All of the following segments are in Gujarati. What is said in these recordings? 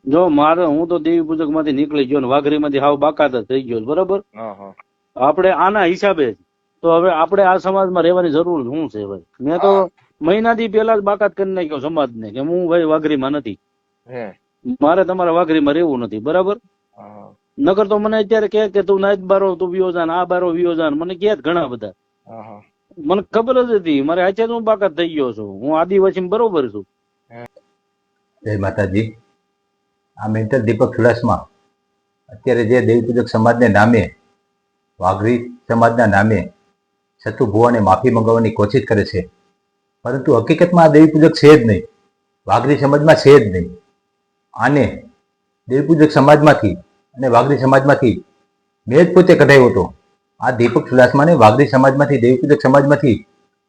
જો મારે હું તો દેવી પૂજક માંથી નીકળી ગયો ને વાઘરી માંથી હાવ બાકાત જ થઈ ગયો બરોબર. આપણે આના હિસાબે જ. તો હવે આપણે આ સમાજમાં રહેવાની જરૂર શું છે ભાઈ? મેં તો મહિનાથી પેલા જ બાકાત કરી નાખ્યો સમાજને કે હું ભાઈ વાઘરીમાં નથી, મારે તમારા વાઘરીમાં રહેવું નથી, બરાબર. નકર તો મને અત્યારે કે તું નાઈટ બારો તું વિયો જાન, આ બારો વિયો જાન, મને કહે ઘણા બધા. મને ખબર જ હતી, મારે આજે હું બાકાત થઈ ગયો છું, હું આદિવાસી બરોબર છું. જય માતાજી. આ મેન્ટલ દીપક ચુડાસમા અત્યારે જે દેવી પૂજક સમાજને નામે, વાઘરી સમાજના નામે સતુ ભુવાને માફી મંગાવવાની કોશિશ કરે છે, પરંતુ હકીકતમાં આ દેવી પૂજક છે જ નહીં, વાઘરી સમાજમાં છે જ નહીં. આને દેવી પૂજક સમાજમાંથી અને વાઘરી સમાજમાંથી મેં જ પોતે કઢાવ્યો હતો. આ દીપક ચુડાસમાને વાઘરી સમાજમાંથી, દેવી પૂજક સમાજમાંથી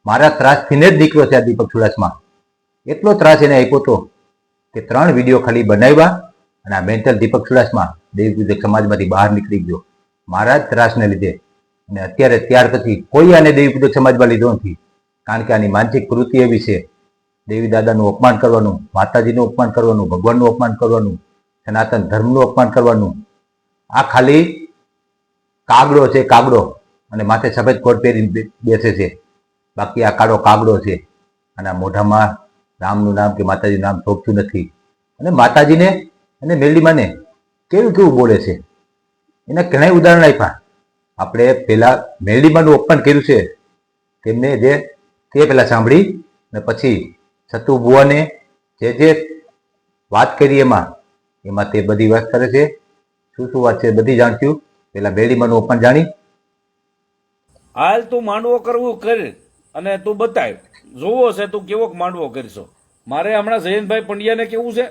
મારા ત્રાસથીને જ નીકળ્યો છે. આ દીપક ચુડાસમા એટલો ત્રાસ એને આપ્યો હતો કે 3 વિડીયો ખાલી બનાવ્યા અને આ મેન્ટલ દીપક ચુડાસમા દેવી પૂજક સમાજમાંથી બહાર નીકળી ગયો મારા જ ત્રાસને લીધે. અને અત્યારે ત્યાર પછી કોઈ આને દેવી પૂજક સમાજમાં લીધો નથી, કારણ કે આની માનસિક પ્રવૃત્તિ એવી છે, દેવી દાદાનું અપમાન કરવાનું, માતાજીનું અપમાન કરવાનું, ભગવાનનું અપમાન કરવાનું, સનાતન ધર્મનું અપમાન કરવાનું. આ ખાલી કાગડો છે, કાગડો, અને માથે સફેદ કોટ પહેરીને બેસે છે, બાકી આ કાળો કાગડો છે. અને આ મોઢામાં રામનું નામ કે માતાજીનું નામ થોપતું નથી. અને માતાજીને અને મેરડીમાને કેવું કેવું બોલે છે, એના ઘણા ઉદાહરણ આપ્યા. આપણે પેલા મેરડીમાનું અપમાન કર્યું છે તેમને તે પેલા સાંભળી અને પછી સતુ ભુવાને જે વાત કરી એમાં તે બધી વાત કરે છે. શું વાત છે બધી જાણશું. પેલા મેરડીમાનું અપમાન જાણી. હાલ તું માંડવો કરવું કર અને તું બતાવ, જોવો છે તું કેવો માંડવો કરશો. મારે હમણાં જયંતભાઈ પંડ્યાને કેવું છે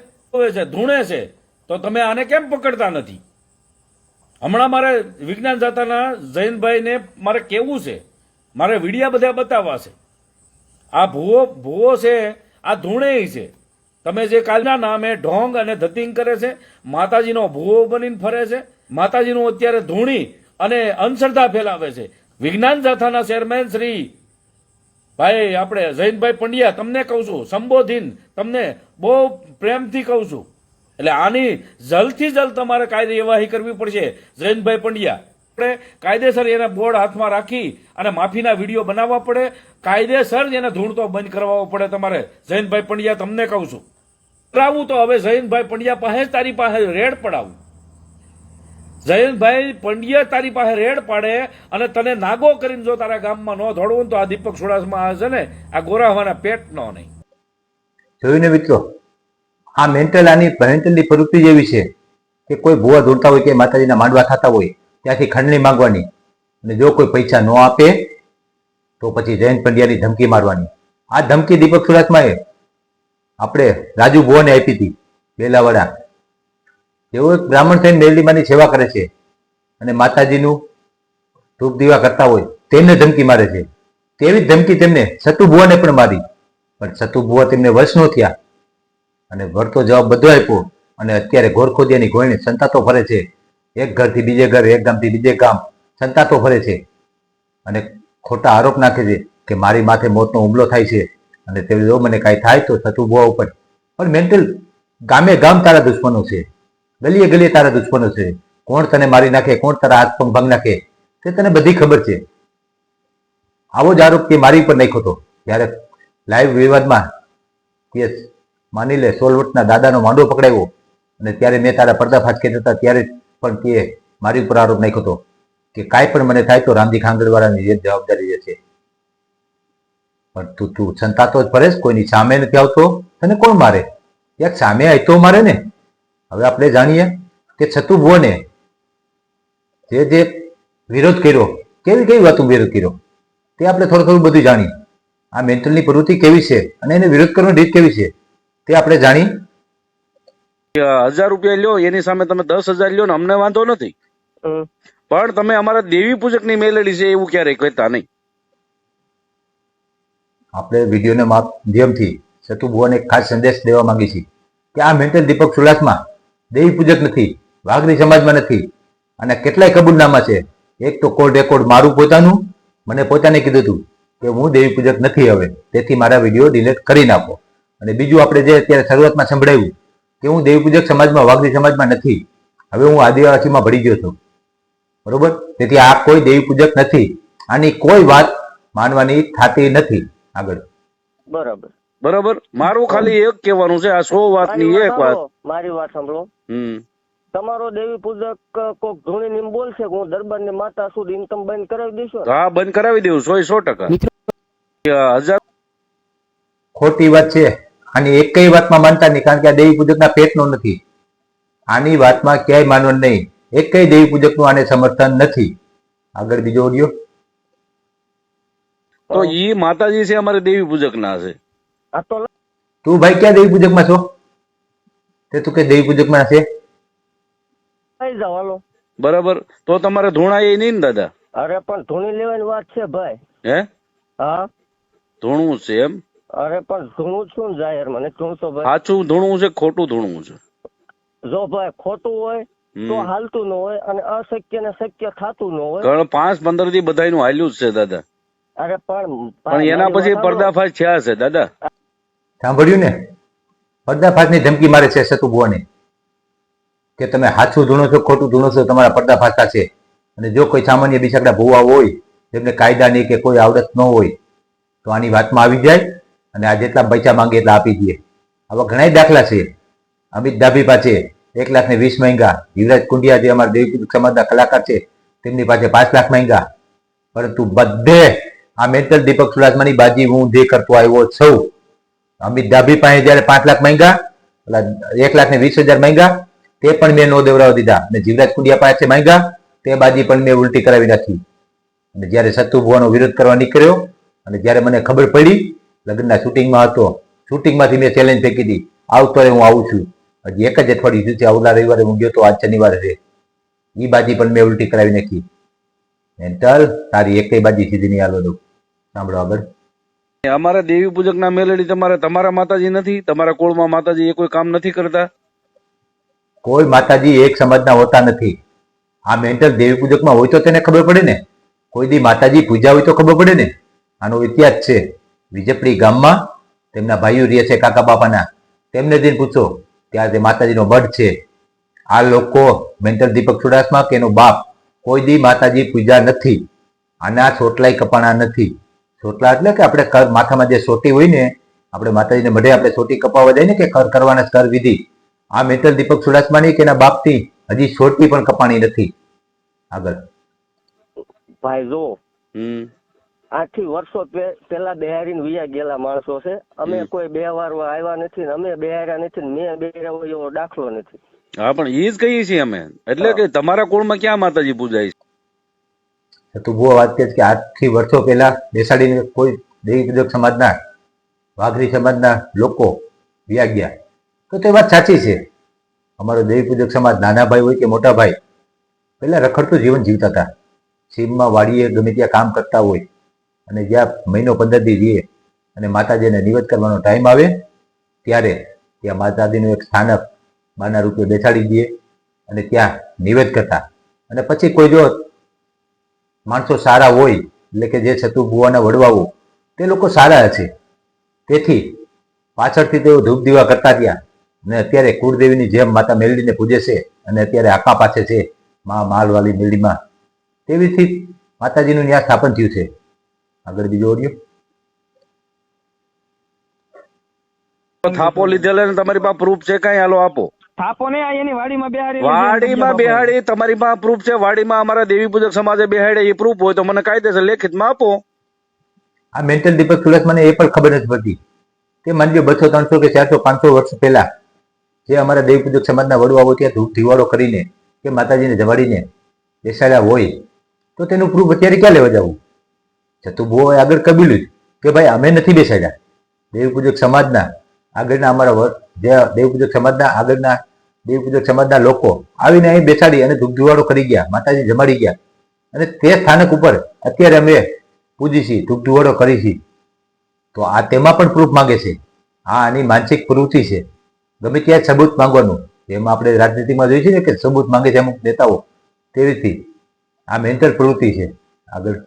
ધૂણે છે, તો તમે આને કેમ પકડતા નથી? હમણાં મારે વિજ્ઞાન જાતાના જયંતભાઈને મારે કેવું છે, મારે વિડિયા બધા બતાવવા છે. આ ભૂવો છે, આ ધૂણે છે. તમે જે કાલના નામે ઢોંગ અને ધતિંગ કરે છે, માતાજીનો ભૂવો બનીને ફરે છે, માતાજીનું અત્યારે ધૂણી અને અંધશ્રદ્ધા ફેલાવે છે. વિજ્ઞાન જાથાના ચેરમેન શ્રી ભાઈ આપણે જયંતભાઈ પંડ્યા, તમને કહું છું, સંબોધીન તમને બહુ પ્રેમથી કહું છું. એટલે આની જલ્દથી જલ્દ તમારે કાયદેવાહી કરવી પડશે. જયંતભાઈ પંડ્યા, આપણે કાયદેસર એના બોર્ડ હાથમાં રાખી અને માફીના વિડીયો બનાવવા પડે, કાયદેસર એને ધૂણતો બંધ કરાવવો પડે તમારે. જયંતભાઈ પંડ્યા, તમને કહું છું, કરાવવું તો હવે જયંતભાઈ પંડ્યા પાસે તારી પાસે રેડ પડાવું. જયંતભાઈ પંડ્યા તારી પાસે રેડ પાડે અને તને નાગો કરીને જો તારા ગામમાં ન દોડવું તો આ દીપક ચુડાસમા છે ને, આ ગોરાવાના પેટ નો નહીં. જોયું ને મિત્રો, આ મેન્ટલની પ્રવૃત્તિ જેવી છે કે કોઈ ભૂવા દોડતા હોય કે માતાજીના માંડવા થતા હોય ત્યાંથી ખંડણી માંગવાની, અને જો કોઈ પૈસા ન આપે તો પછી જયંત પંડ્યાની ધમકી મારવાની. આ ધમકી દીપક ચુડાસમાએ આપણે રાજુ ભુવાને આપી હતી, બેલાવાડા. જેઓ એક બ્રાહ્મણ થઈને મેરડીમાની સેવા કરે છે અને માતાજીનું ધૂપ દીવા કરતા હોય તેમને ધમકી મારે છે. તેવી જ ધમકી તેમને સતુ ભુવાને પણ મારી, પણ સતુ ભુવા તેમને વશ ન થયા અને વળતો જવાબ બધો આપ્યો. અને અત્યારે ઘોરખોદિયાની ગોળણી સંતાતો ફરે છે, એક ઘરથી બીજે ઘર, એક ગામથી બીજે ગામ સંતાતો ફરે છે અને ખોટા આરોપ નાખે છે કે મારી માથે મોતનો હુમલો થાય છે અને તે જો મને કાંઈ થાય તો સતુ ભુવા ઉપર. પણ મેન્ટલ ગામે ગામ તારા દુશ્મનો છે, ગલીએ ગલીએ તારા દુશ્મનો છે. કોણ તને મારી નાખે, કોણ તારા હાથ પગ ભાંગ નાખે તે તને બધી ખબર છે. આવો જ આરોપ તે મારી ઉપર નાખ્યો હતો ત્યારે લાઈવ વિવાદમાં કેસ માની લે 16 વર્ષના દાદાનો માંડવો પકડાયો અને ત્યારે મેં તારા પર્દાફાશ કર્યા હતા, ત્યારે પણ તે મારી ઉપર આરોપ નાખ્યો હતો કે કાંઈ પણ મને થાય તો રામજી ખાંગડવાળાની જે જવાબદારી જે છે. પણ તું સંતાતો જ ફરેશ, કોઈની સામે નથી આવતો. તને કોણ મારે? એક સામે આવી તો મારે ને. હવે આપણે જાણીએ કે સતુ ભુવાને જે વિરોધ કર્યો, કેવી વાતો વિરોધ કર્યો તે આપણે થોડું બધું જાણીએ. આ મેન્ટલની પ્રવૃત્તિ કેવી છે અને એને વિરોધ કરવાની રીત કેવી છે તે આપણે જાણી. 1000 રૂપિયા લ્યો એની સામે તમે 10,000 લ્યો ને અમને વાંધો નથી, પણ તમે અમારા દેવી પૂજક ની મેલેડી છે એવું ક્યારેય કહેતા નહીં. આપણે વિડીયોના માધ્યમથી સતુ ભુવાને ખાસ સંદેશ દેવા માંગી છીએ કે આ મેન્ટલ દીપક ચુડાસમા દેવી પૂજક નથી, વાઘરી સમાજમાં નથી. અને કેટલાય કબૂલનામા છે. એક તો કોલ રેકોર્ડ મારું પોતાનું, મને પોતાને કીધું હતું કે હું દેવી પૂજક નથી હવે, તેથી મારા વિડીયો ડિલીટ કરી નાખો. અને બીજું આપણે જે અત્યારે શરૂઆતમાં સંભળાવ્યું કે હું દેવી પૂજક સમાજમાં, વાઘરી સમાજમાં નથી, હવે હું આદિવાસીમાં ભળી ગયો છું, બરોબર? તેથી આ કોઈ દેવી પૂજક નથી, આની કોઈ વાત માનવાની થતી નથી આગળ. બરાબર. બરાબર. મારું ખાલી એક કહેવાનું છે, આ 100 વાતની એક વાત. મારી વાત સાંભળો. તમારો દેવી પૂજક કોક ધૂણી નીમ બોલશે કે હું દરબારની માતા છું, એમ તમે બંધ કરાવી દેશો? હા, બંધ કરાવી દેવું 100%. 1000 ખોટી વાત છે. આની એકય વાતમાં માનતા નહીં, કારણ કે આ દેવી પૂજકના પેટનો નથી. આની વાતમાં ક્યાંય માનવાનું નહીં. એકય દેવી પૂજકનું આને સમર્થન નથી. આગળ બીજો ઓડિયો. તો ઈ માતાજી છે, અમારે દેવી પૂજક ના છે. આ તો તું ભાઈ ક્યાં દેવી પૂજકમાં છો? તે તું કે દેવી પૂજકમાં છે? લઈ જાઓ હાલો. બરાબર. તો તમારે ધૂણા એ નહીં ને દાદા? અરે પણ ધૂણી લેવાની વાત છે ભાઈ. હે? હા, ધૂણું છે એમ? અરે પણ ધૂણું છું ને જાહેર મને ધૂણતો ભાઈ. સાચું ધૂણું છે, ખોટું ધૂણું છે? જો ભાઈ ખોટું હોય તો હાલતું ન હોય, અને અશક્ય ને શક્ય થતું ન હોય. કારણ 5-15 થી બધાયનું હાલ્યું જ છે દાદા. અરે પણ એના પછી પર્દાફાશ થયા છે દાદા. સાંભળ્યું ને? પર્દાફાશની ધમકી મારે છે સતુ ભુવાને કે તમે સાચું ધૂણો છો, ખોટું ધૂણો છો, તમારા પર્દાફાશ થશે. અને જો કોઈ સામાન્ય બિચારા ભુવા હોય, જેમને કાયદાની કે કોઈ આવડત ન હોય, તો આની વાતમાં આવી જાય અને આ જેટલા પૈસા માંગે એટલા આપી દે. આવા ઘણા દાખલા છે. અમિત ડાભી પાસે 1,20,000 માંગ્યા. યુવરાજ કુંડિયા જે અમારા દેવી પૂજક સમાજના કલાકાર છે, તેમની પાસે 5 લાખ માંગ્યા. પરંતુ બધે આ મેન્ટલ દીપક ચુડાસમાની બાજી હું જે કરતો આવ્યો છું. અમિત ડાભી પાસે જયારે 5 લાખ માંગ્યા, 1,20,000 માંગ્યા, તે પણ મેં નો દેવડાવી દીધા. અને જીવરાજ કુંડિયા પાસે માંગ્યા, તે બાજી પણ મેં ઉલટી કરાવી નાખી. અને જયારે સતુ ભુવાનો વિરોધ કરવા નીકળ્યો અને જયારે મને ખબર પડી, લગ્નના શૂટિંગમાં હતો, શૂટિંગમાંથી મેં ચેલેન્જ ફેંકી હતી, આવતો રે હું આવું છું. હજી એક જ અઠવાડિયું થયું છે, આવલા રવિવારે હું ગયો તો, આજ શનિવારે છે. એ બાજી પણ મેં ઉલટી કરાવી નાખી. મેન્ટલ તારી એકય બાજી સીધી નહીં હાલો દઉં. સાંભળો આગળ. અમારા દેવી પૂજક ના મેલેડી તમારા માતાજી નથી? તમારા કુળમાં માતાજી એ કોઈ કામ નથી કરતા? કોઈ માતાજી એક સમાજના હોતા નથી. આ મેન્ટલ દેવી પૂજકમાં હોય તો તેને ખબર પડે ને. કોઈ દી માતાજી પૂજા હોય તો ખબર પડે ને. આનો ઇતિહાસ છે. વિજપડી ગામમાં તેમના ભાઈઓ રહે છે કાકા બાપાના, તેમને જઈને પૂછો, ત્યાં તે માતાજીનો મઢ છે. આ લોકો મેન્ટલ દીપક ચુડાસમા કે એનો બાપ કોઈ દી માતાજી પૂજા નથી. આના ચોટલાય કપાણા નથી. ચોટલા એટલે કે આપણે માથામાં જે સોટી હોય ને, આપણે માતાજીને મઢે આપણે સોટી કપાવવા જાય ને, કે કર કરવાના કર વિધિ, આ મેન્ટલ દીપક ચુડાસમાની કે એના બાપથી હજી સોટી પણ કપાણી નથી. આગળ ભાઈ જો 8 વર્ષો પેલા બિહારીને વિયા ગયેલા માણસો છે. અમે કોઈ 2 વાર આવ્યા નથી, અમે બિહાર્યા નથી, મેં બિહાર્યા હોય એવો દાખલો નથી. હા, પણ એ જ કહીએ છીએ અમે. એટલે કે તમારા કુળમાં ક્યાં માતાજી પૂજાય છે? તું બહુ વાત કે 8 વર્ષો પહેલા બેસાડીને કોઈ દેવી પૂજક સમાજના, વાઘરી સમાજના લોકો વ્યા ગયા, તો તે વાત સાચી છે. અમારો દેવી પૂજક સમાજ નાના ભાઈ હોય કે મોટા ભાઈ, પહેલા રખડતું જીવન જીવતા હતા. સીમમાં વાડીએ ગમે ત્યાં કામ કરતા હોય, અને જ્યાં મહિનો 15 દી રહીએ અને માતાજીને નિવેદ કરવાનો ટાઈમ આવે ત્યારે ત્યાં માતાજીનું એક સ્થાનક 12 રૂપિયા બેસાડી દઈએ અને ત્યાં નિવેદ કરતા. અને પછી કોઈ જો માણસો સારા હોય, એટલે કે જે સતુ ભુવાના વડવાઓ, તે લોકો સારા હશે, તેથી પાછળથી તેઓ ધૂપ દીવા કરતા ત્યાં. અને અત્યારે કુળદેવીની જેમ માતા મેલડીને પૂજે છે, અને અત્યારે આકા પાસે છે માલવાળી મેલડીમાં. તેવીથી માતાજીનું ત્યાં સ્થાપન થયું છે. આગળ બીજો ઓડિયો. થાપો લીધેલા ને તમારી પાસે પ્રૂફ છે કઈ? હાલો આપો. થાપો ને એની વાડીમાં બેહાડી તમારી પાસે પ્રૂફ છે? વાડીમાં અમારા દેવી પૂજક સમાજે બેહાડે એ પ્રૂફ હોય તો મને કાયદેસર લેખિતમાં આપો. આ મેન્ટલ દીપક ચુડાસમાને એ પણ ખબર નથી પડતી. તે માનજો 200, 300 કે 400, 500 વર્ષ પહેલા જે અમારા દેવી પૂજક સમાજના વડવાઓ ત્યાં ધૂપ ધીવાડો કરીને કે માતાજીને જમાડીને બેસાડ્યા હોય, તો તેનું પ્રૂફ અત્યારે ક્યાં લેવા જવું? સતુ ભુવાએ આગળ કબૂલ્યું કે ભાઈ અમે નથી બેસાડ્યા. દેવી પૂજક સમાજના આગળના અમારા જે દેવી પૂજક સમાજના આગળના દેવી પૂજક સમાજના લોકો આવીને અહીં બેસાડી અને ધૂપ ધીવાડો કરી ગયા, માતાજી જમાડી ગયા, અને તે સ્થાનક ઉપર અત્યારે અમે પૂજી છીએ, ધૂપ ધીવાડો કરી છીએ. તો આ તેમાં પણ પ્રૂફ માંગે છે. આ આની માનસિક પ્રવૃત્તિ છે. ગમે ત્યાં સબૂત માંગવાનું, જેમાં આપણે રાજનીતિમાં જોઈએ છીએ ને કે સબૂત માંગે છે અમુક નેતાઓ, તેવીથી આ મેન્ટલ પ્રવૃત્તિ છે. આગળ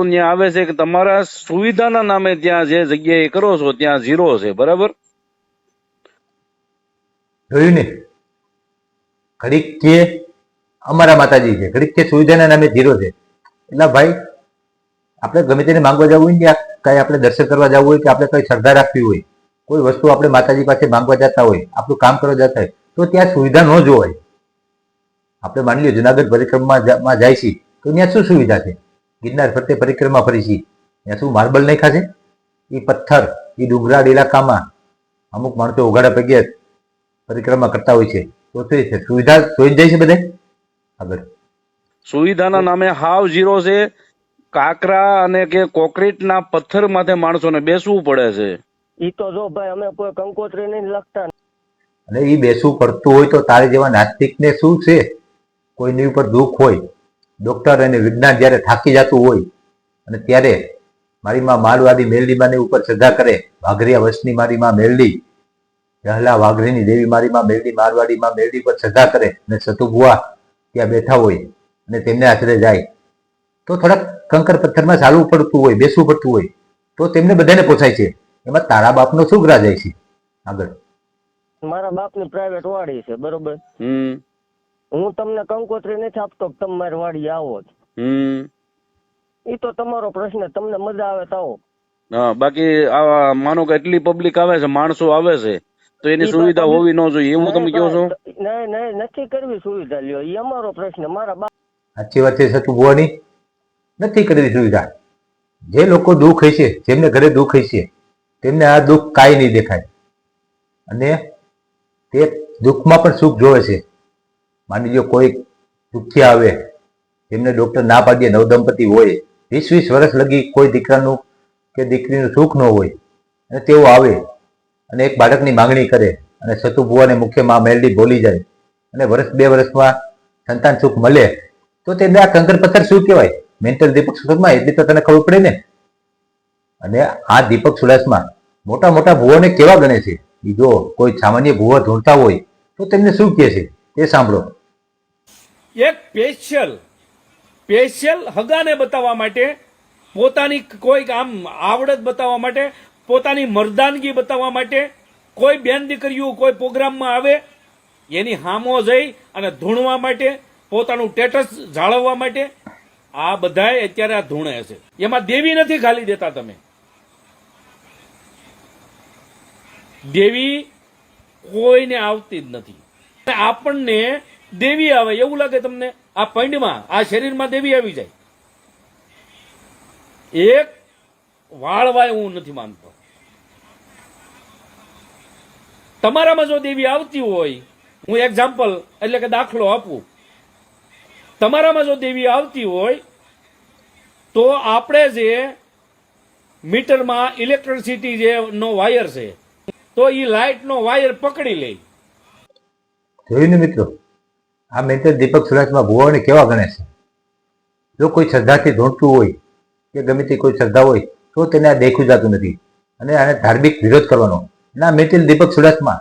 તમારું ત્યાં આવે છે કે તમારા સુવિધાના નામે ત્યાં જે જગ્યાએ કરો છો ત્યાં 0 છે, બરાબર? જોયું ને, ઘડીક કે અમારા માતાજી છે, ઘડીક કે સુવિધાના નામે 0 છે. એટલે ભાઈ આપણે ગમે તેને માંગવા જવું હોય ને, કઈ આપણે દર્શન કરવા જવું હોય કે આપણે કઈ શ્રદ્ધા રાખવી હોય, કોઈ વસ્તુ આપણે માતાજી પાસે માંગવા જતા હોય, આપણું કામ કરવા જતા હોય, તો ત્યાં સુવિધા ન જોવાય. આપણે માની લો જુનાગઢ પરિક્રમામાં જાય છે તો ત્યાં શું સુવિધા છે? ગિરનાર ફરતે પરિક્રમા ફરી છે, ત્યાં શું માર્બલ નહીં ખાશે? એ પથ્થર, એ ડુંગરાળ ઇલાકામાં અમુક માણસો ઉઘાડા પગે પરિક્રમા કરતા હોય છે, તો શું છે? સુવિધા જોઈ જાય છે બધે આગળ. સુવિધાના નામે હાવ 0 છે. કાકરા અને કે કોન્ક્રીટના પથ્થર માથે માણસોને બેસવું પડે છે. ઈ તો જો ભાઈ અમે કોઈ કંકોત્રી નહીં લખતા. અને એ બેસવું પડતું હોય તો તારે જેવા નાસ્તિકને શું છે? કોઈની ઉપર દુઃખ હોય, ડોક્ટર અને વિજ્ઞાન જયારે થાકી જતું હોય અને ત્યારે મારી માં માળવાદી મેલડીમાં ઉપર શ્રદ્ધા કરે, વાઘરિયા વંશની મારી માં મેલડી, જહલા વાઘરીની દેવી મારી માં મેલડી, મારવાડી માં મેલડી પર શ્રદ્ધા કરે અને સતુભુઆ ત્યાં બેઠા હોય અને તેમને આશરે જાય, તો થોડાક કંકર પથ્થરમાં ચાલવું પડતું હોય, બેસવું પડતું હોય, તો તેમને બધાને પોસાય છે. એમાં તારા બાપનો શું ગ્રા જાય છે આગળ? મારા બાપની પ્રાઇવેટ વાડી છે, બરોબર? હું તમને કંકોત્રી નથી આપતો કે તમે મારી વાડી આવો જ. ઈ તો તમારો પ્રશ્ન, તમને મજા આવે તો આવો. હા, બાકી આ માનો કે એટલી પબ્લિક આવે છે, માણસો આવે છે, તો એની સુવિધા હોવી ન જોઈએ એવું તમે કહો છો? નહીં નહીં, નથી કરવી સુવિધા, લ્યો ઈ અમારો પ્રશ્ન. મારા બાપ સાચી વાત છે સતુભુવાની, નથી કરવી સુવિધા. જે લોકો દુઃખ હશે, જેમને ઘરે દુઃખ હશે, તેમને આ દુઃખ કાંઈ નહીં દેખાય અને તે દુઃખમાં પણ સુખ જોવે છે. માની લો કોઈ દુઃખી આવે, એમને ડોક્ટર ના પાડીએ, નવદંપતિ હોય, 20-20 વર્ષ લગી કોઈ દીકરાનું કે દીકરીનું સુખ ન હોય અને તેઓ આવે અને એક બાળકની માંગણી કરે અને સતુભુવાને મુખ્ય માં મેલડી બોલી જાય અને વર્ષ 2 વર્ષમાં સંતાન સુખ મળે, તો તેમને આ કંકર પથ્થર શું કહેવાય? મેન્ટલ દીપક સુરતમાં એટલી તો તને ખબર પડે ને. અને આ દીપક સુરતમાં મોટા મોટા ભુવોને કેવા ગણે છે? એ જો કોઈ સામાન્ય ભુવો ધૂણતા હોય તો તેમને શું કહે છે તે સાંભળો. એક સ્પેશિયલ હગાને બતાવવા માટે, પોતાની કોઈ આમ આવડત બતાવવા માટે, પોતાની મર્દાનગી બતાવવા માટે, કોઈ બેન દીકરીઓ કોઈ પ્રોગ્રામમાં આવે એની હામો જઈ અને ધૂણવા માટે, પોતાનું સ્ટેટસ જાળવવા માટે, આ બધાય અત્યારે આ ધૂણે છે. એમાં દેવી નથી ખાલી દેતા તમે. દેવી કોઈને આવતી જ નથી. આપણને દેવી આવે એવું લાગે તમને? આ પંડમાં, આ શરીરમાં દેવી આવી જાય? એક વાળવાય હું નથી માનતો. તમારામાં જો દેવી આવતી હોય, હું એક્ઝામ્પલ એટલે કે દાખલો આપું, તમારામાં જો દેવી આવતી હોય તો આપણે જે મીટરમાં ઇલેક્ટ્રિસિટી જે નો વાયર છે, તો એ લાઇટ નો વાયર પકડી લે. જોયું ને મિત્રો, આ મેન્ટલ દીપક સુરતમાં ભુવાઓને કેવા ગણે છે? જો કોઈ શ્રદ્ધાથી ધૂણતું હોય કે ગમે તે કોઈ શ્રદ્ધા હોય તો તેને આ દેખું જતું નથી અને આને ધાર્મિક વિરોધ કરવાનો. ના, મેન્ટલ દીપક સુરતમાં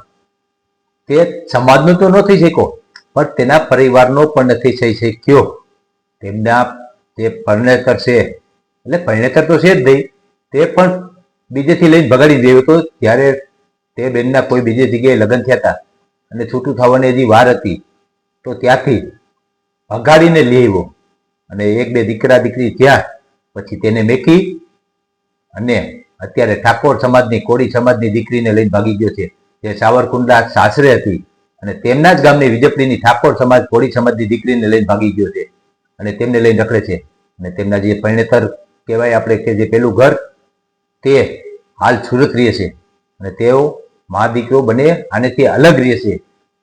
તે સમાજનો તો ન થઈ શક્યો, પણ તેના પરિવારનો પણ નથી થઈ શક્યો. તેમના તે પરણેતર છે, એટલે પરણેતર તો છે જ નહીં, તે પણ બીજેથી લઈને ભગાડી દેવો. તો ત્યારે તે બેનના કોઈ બીજી જગ્યાએ લગ્ન થયા હતા અને છૂટું થવાની હજી વાર હતી, તો ત્યાંથી ભગાડીને લઈ આવ્યો અને 1-2 દીકરા દીકરી થયા, પછી તેને મેકી અને અત્યારે ઠાકોર સમાજની, કોળી સમાજની દીકરીને લઈને ભાગી ગયો છે, જે સાવરકુંડલા સાસરે હતી અને તેમના જ ગામની વિજયપુરીની ઠાકોર સમાજ, કોળી સમાજની દીકરીને લઈને ભાગી ગયો છે અને તેમને લઈને રખડે છે. અને તેમના જે પરણેતર કહેવાય આપણે કે જે પેલું ઘર, તે હાલ સુરત રહે છે અને તેઓ મા દીકરો બને આનેથી અલગ રહે છે.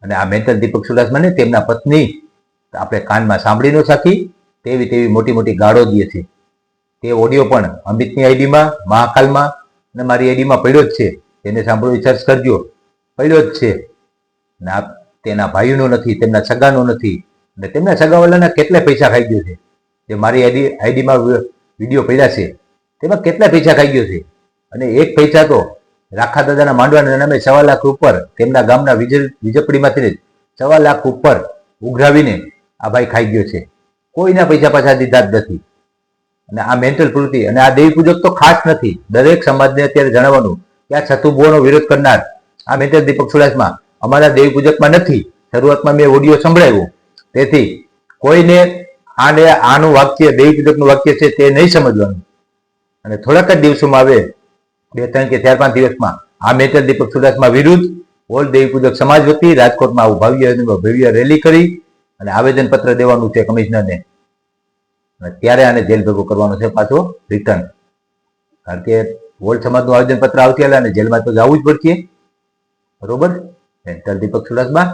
અને આ મેન્ટલ દીપક સુરતમાં ને તેમના પત્ની આપણે કાનમાં સાંભળી ન શકી તેવી મોટી મોટી ગાળો દે છે. તે ઓડિયો પણ અમિતની આઈડીમાં, મહાકાલમાં અને મારી આઈડીમાં પડ્યો જ છે. તેને સાંભળવું સર્ચ કરજો, પડ્યો જ છે. અને આ તેના ભાઈઓનો નથી, તેમના સગાનો નથી અને તેમના સગાવાલાના કેટલા પૈસા ખાઈ ગયો છે. જે મારી આઈડીમાં વિડીયો પડ્યા છે તેમાં કેટલા પૈસા ખાઈ ગયો છે. અને એક પૈસા તો રાખા દાદાના માંડવાના નામે 1.25 લાખ ઉપર તેમના ગામના વિજયપુરીમાંથી 1.25 લાખ ઉપર ઉઘરાવીને આ ભાઈ ખાઈ ગયો છે. કોઈના પૈસા પાછા દીધા જ નથી. અને આ મેન્ટલ પ્રવૃત્તિ અને આ દેવી પૂજક તો ખાસ નથી. દરેક સમાજને અત્યારે જણાવવાનું કે આ છતુભુવાનો વિરોધ કરનાર આ મેન્ટલ દીપક ચુડાસમા અમારા દેવી પૂજકમાં નથી. શરૂઆતમાં મેં ઓડિયો સંભળાવ્યો. તેથી કોઈને આનું વાક્ય દેવી પૂજકનું વાક્ય છે તે નહીં સમજવાનું. અને થોડાક જ દિવસોમાં આવે 2, 3 કે 4, 5 દિવસમાં આ મેન્ટલ દીપક ચુડાસમા વિરુદ્ધ ઓલ દેવી પૂજક સમાજ વતી રાજકોટમાં આવું ભવ્ય રેલી કરી અને આવેદન પત્ર દેવાનું છે કમિશનરને. ત્યારે આને જેલ ભેગો કરવાનો છે પાછો રિટર્ન. કારણ કે ઓલ સમાજનું આવેદન પત્ર આવતી અને જેલમાં તો જવું જ પડશે. બરોબર. મેન્ટલ દીપક ચુડાસમા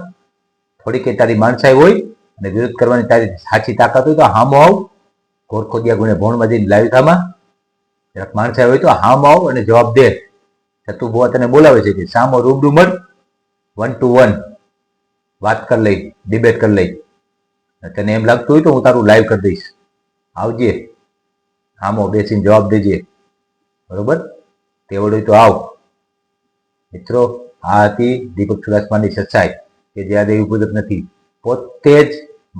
થોડીક તારી માણસાઈ હોય અને વિરોધ કરવાની તારી સાચી તાકાત હોય તો હામો આવ. ગોરખોદિયા ગુણે ભવનમાં જઈને લાવી થામાં માણસાઈ હોય તો હામો આવ અને જવાબ દે. છતું બુઆ તને બોલાવે છે કે સામો રૂબરૂ મળ, 1 to 1 વાત કરી લઈ, ડિબેટ કરી લઈ. તને એમ લાગતું હોય તો હું તારું લાઈવ કરી દઈશ. આવજે, હામો બેસીને જવાબ દેજે. બરોબર. તેવડ હોય તો આવ. મિત્રો, આ હતી દીપક ચુડાસમાની સચ્ચાઈ કે જે આ દેવી પૂજક નથી. પોતે જ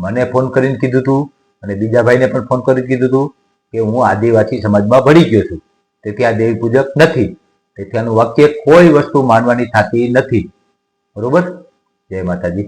મને ફોન કરીને કીધું હતું અને બીજા ભાઈને પણ ફોન કરીને કીધું હતું કે હું આદિવાસી સમાજમાં ભળી ગયો છું, તેથી આ દેવી પૂજક નથી. તેથી આનું વાક્ય કોઈ વસ્તુ માનવાની થતી નથી. બરોબર. જય માતાજી.